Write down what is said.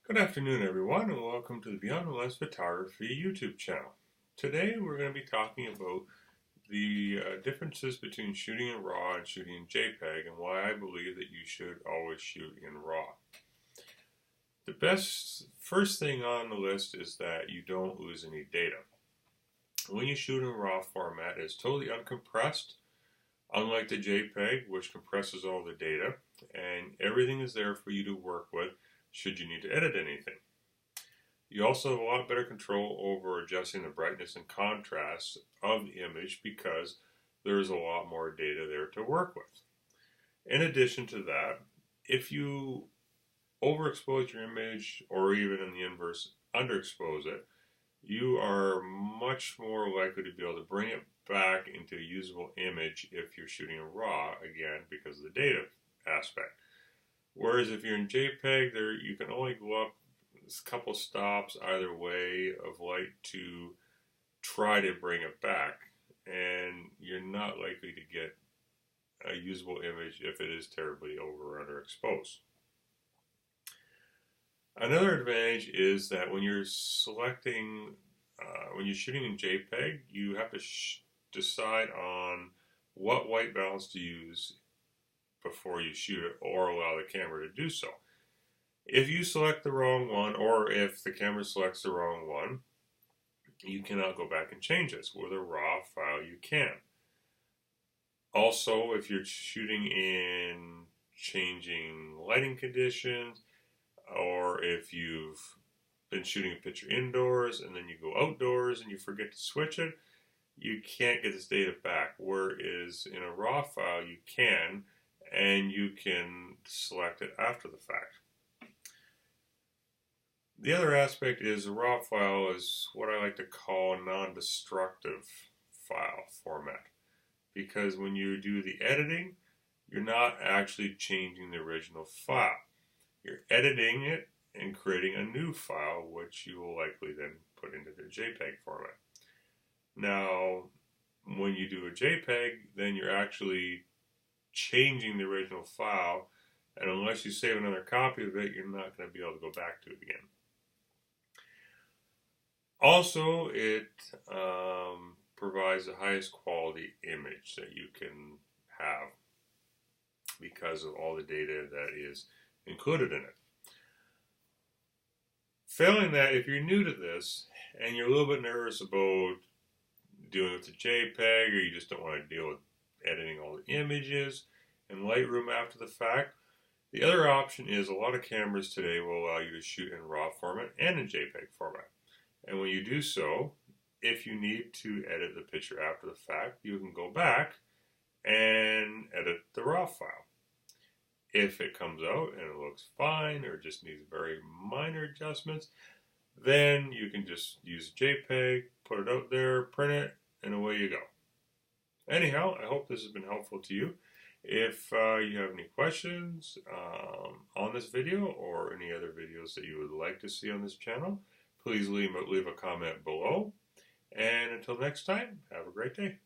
Good afternoon, everyone, and welcome to the Beyond the Lens Photography YouTube channel. Today, we're going to be talking about the differences between shooting in RAW and shooting in JPEG, and why I believe that you should always shoot in RAW. The first thing on the list is that you don't lose any data. When you shoot in RAW format, it's totally uncompressed, unlike the JPEG, which compresses all the data, and everything is there for you to work with should you need to edit anything. You also have a lot better control over adjusting the brightness and contrast of the image because there's a lot more data there to work with. In addition to that, if you overexpose your image, or even in the inverse, underexpose it, you are much more likely to be able to bring it back into a usable image if you're shooting in RAW, again, because of the data aspect. Whereas if you're in JPEG, you can only go up a couple stops either way of light to try to bring it back, and you're not likely to get a usable image if it is terribly over or underexposed. Another advantage is that when you're when you're shooting in JPEG, you have to decide on what white balance to use before you shoot it, or allow the camera to do so. If you select the wrong one, or if the camera selects the wrong one, you cannot go back and change this. With a RAW file, you can. Also, if you're shooting in changing lighting conditions, or if you've been shooting a picture indoors and then you go outdoors and you forget to switch it, you can't get this data back. Whereas in a RAW file, you can, and you can select it after the fact. The other aspect is a RAW file is what I like to call a non-destructive file format, because when you do the editing, you're not actually changing the original file. You're editing it and creating a new file, which you will likely then put into the JPEG format. Now, when you do a JPEG, then you're actually changing the original file, and unless you save another copy of it, you're not going to be able to go back to it again. Also, it provides the highest quality image that you can have because of all the data that is included in it. Failing that, if you're new to this and you're a little bit nervous about dealing with the JPEG, or you just don't want to deal with editing all the images in Lightroom after the fact, the other option is a lot of cameras today will allow you to shoot in RAW format and in JPEG format. And when you do so, if you need to edit the picture after the fact, you can go back and edit the RAW file. If it comes out and it looks fine or just needs very minor adjustments, then you can just use JPEG, put it out there, print it, and away you go. Anyhow, I hope this has been helpful to you. If you have any questions on this video or any other videos that you would like to see on this channel, please leave a comment below. And until next time, have a great day.